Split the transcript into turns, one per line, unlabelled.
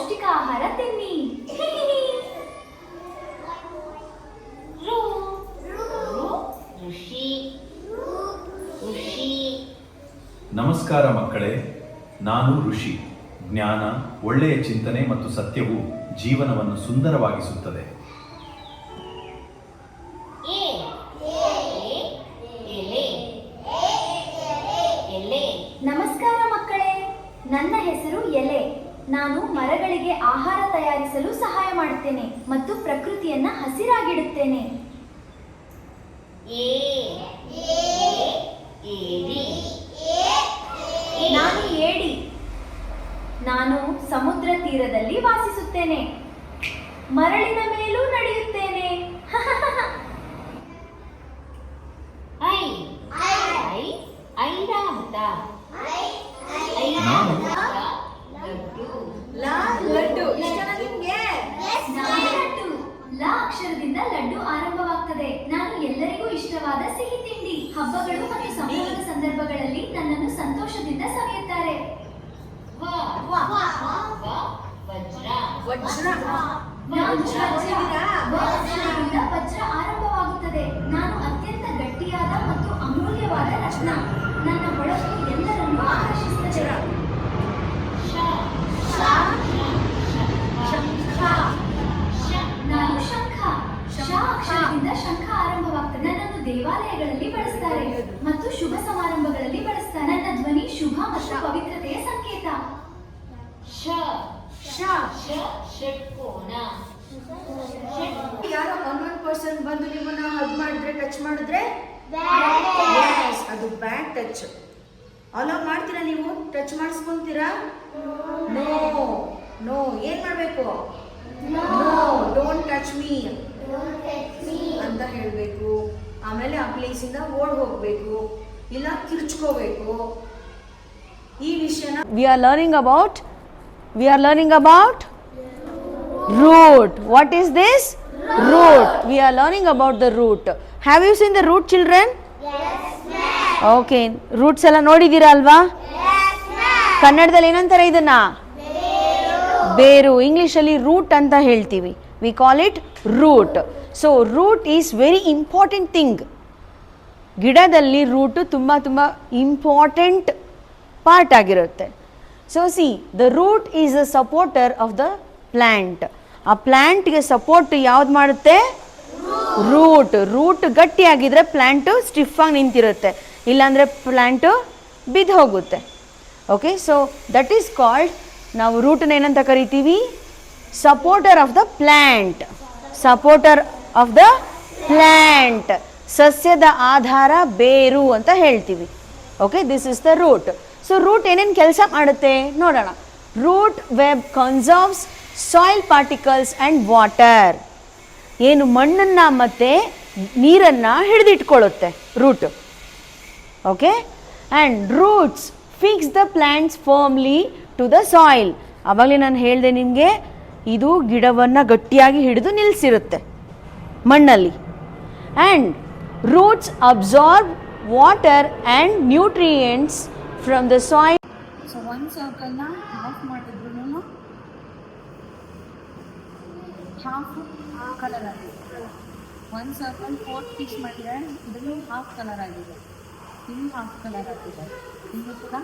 ಪೌಷ್ಟಿಕ ಆಹಾರ ತಿನ್ನಿ.
ನಮಸ್ಕಾರ ಮಕ್ಕಳೇ, ನಾನು ಋಷಿ. ಜ್ಞಾನ, ಒಳ್ಳೆಯ ಚಿಂತನೆ ಮತ್ತು ಸತ್ಯವು ಜೀವನವನ್ನು ಸುಂದರವಾಗಿಸುತ್ತದೆ.
ನಮಸ್ಕಾರ ಮಕ್ಕಳೇ, ನನ್ನ ಹೆಸರು ಎಲೆ. ನಾನು ಮರಗಳಿಗೆ ಆಹಾರ ತಯಾರಿಸಲು ಸಹಾಯ ಮಾಡುತ್ತೇನೆ ಮತ್ತು ಪ್ರಕೃತಿಯನ್ನ ಹಸಿರಾಗಿಡುತ್ತೇನೆ. ನಾನು ಏಡಿ. ನಾನು ಸಮುದ್ರ ತೀರದಲ್ಲಿ ವಾಸಿಸುತ್ತೇನೆ. ಮರಳಿನ ಮೇಲೂ ನಡೆಯುತ್ತೇನೆ.
ನಾನು
ಲಡ್ಡು. ಲ ಅಕ್ಷರದಿಂದ ಲಡ್ಡು ಆರಂಭವಾಗ್ತದೆ. ನಾನು ಎಲ್ಲರಿಗೂ ಇಷ್ಟವಾದ ಸಿಹಿ ತಿಂಡಿ. ಹಬ್ಬಗಳು ಮತ್ತು ಸಂಭ್ರಮದ ಸಂದರ್ಭಗಳಲ್ಲಿ ನನ್ನನ್ನು ಸಂತೋಷದಿಂದ ಸವಿಯುತ್ತಾರೆ. ವಜ್ರ ಆರಂಭವಾಗುತ್ತದೆ. ನಾನು ಅತ್ಯಂತ ಗಟ್ಟಿಯಾದ ಮತ್ತು ಅಮೂಲ್ಯವಾದ ರತ್ನ. ನನ್ನ ಹೊಳಪು ಎಲ್ಲರನ್ನೂ ಆಕರ್ಷಿಸುತ್ತದೆ. ನಾನು ಶಂಖ. ಶ ಅಕ್ಷರದಿಂದ ಶಂಖ ಆರಂಭವಾಗ್ತದೆ. ನನ್ನನ್ನು ದೇವಾಲಯಗಳಲ್ಲಿ ಬಳಸ್ತಾರೆ ಮತ್ತು ಶುಭ ಸಮಾರಂಭಗಳಲ್ಲಿ ಬಳಸ್ತಾರೆ. ನನ್ನ ಧ್ವನಿ ಶುಭ ಮತ್ತು ಪವಿತ್ರತೆಯ ಸಂಕೇತ.
ಯಾರೋ ಅನ್ವನ್ ಪರ್ಸನ್ ಬಂದು ನಿಮ್ಮನ್ನ ಹಗ್ ಮಾಡಿದ್ರೆ, ಟಚ್ ಮಾಡಿದ್ರೆ ಅದು ಬ್ಯಾಡ್ ಟಚ್. ಅಲೋ ಮಾಡ್ತೀರಾ? ನೀವು ಟಚ್ ಮಾಡಿಸ್ಕೊಂತೀರಾ? No no. ಏನ್ ಮಾಡ್ಬೇಕು? ನೋ, ಡೋಂಟ್ ಟಚ್ ಮೀ ಅಂತ ಹೇಳ್ಬೇಕು. ಆಮೇಲೆ ಆ ಪ್ಲೇಸಿಂದ ಓಡ್ ಹೋಗ್ಬೇಕು, ಇಲ್ಲ ಕಿರ್ಚ್ಕೋಬೇಕು. ಈ ವಿಷಯನ we are learning about root. What is this? Root. We are learning about the root. Have you seen the root, children?
Yes, ma'am.
Okay. Roots ಎಲ್ಲ ನೋಡಿದ್ದೀರಾ ಅಲ್ವಾ?
Yes, ma'am.
ಕನ್ನಡದಲ್ಲಿ ಏನಂತಾರೆ ಇದನ್ನ? ಬೇರು. ಇಂಗ್ಲಿಷಲ್ಲಿ ರೂಟ್ ಅಂತ ಹೇಳ್ತೀವಿ. We call it root. So root is very important thing. ಗಿಡದಲ್ಲಿ ರೂಟ್ ತುಂಬ ಇಂಪಾರ್ಟೆಂಟ್ ಪಾರ್ಟ್ ಆಗಿರುತ್ತೆ. So see, the root is a supporter of the plant. ಆ ಪ್ಲ್ಯಾಂಟ್ಗೆ ಸಪೋರ್ಟ್ ಯಾವ್ದು ಮಾಡುತ್ತೆ? ರೂಟ್ ಗಟ್ಟಿಯಾಗಿದ್ರೆ ಪ್ಲ್ಯಾಂಟು ಸ್ಟಿಫಾಗಿ ನಿಂತಿರುತ್ತೆ, ಇಲ್ಲಾಂದರೆ ಪ್ಲ್ಯಾಂಟು ಬಿದ್ದು ಹೋಗುತ್ತೆ. Okay, so that is called, ನಾವು ರೂಟನ್ನ ಏನಂತ ಕರಿತೀವಿ? Supporter of the plant. Supporter of the plant. ಸಸ್ಯದ ಆಧಾರ ಬೇರು ಅಂತ ಹೇಳ್ತೀವಿ. Okay, this is the root. So root ಏನೇನು ಕೆಲಸ ಮಾಡುತ್ತೆ ನೋಡೋಣ. Root web conserves soil particles and water. ಏನು ಮಣ್ಣನ್ನು ಮತ್ತು ನೀರನ್ನು ಹಿಡಿದಿಟ್ಕೊಳ್ಳುತ್ತೆ root. Okay, and roots fix the plants firmly to the soil. ಆವಾಗಲೇ ನಾನು ಹೇಳಿದೆ ನಿಮಗೆ, ಇದು ಗಿಡವನ್ನು ಗಟ್ಟಿಯಾಗಿ ಹಿಡಿದು ನಿಲ್ಲಿಸಿರುತ್ತೆ ಮಣ್ಣಲ್ಲಿ. And roots absorb water and nutrients from the soil. So ಒಂದು ಸರ್ಕಲ್ನ ಹಾಫ್ ಮಾಡಿದ್ರು ಹಾಫ್ ಕಲರ್ ಆಗಿದೆ. ಒಂದು ಸರ್ಕಲ್ 4 ಪೀಸ್ ಮಾಡಿದರೆ ಇದನ್ನು ಹಾಫ್ ಕಲರ್ ಆಗಿದೆ, ಇದು ಹಾಫ್ ಕಲರ್ ಆಗಿದೆ, ಇದು ಕೂಡ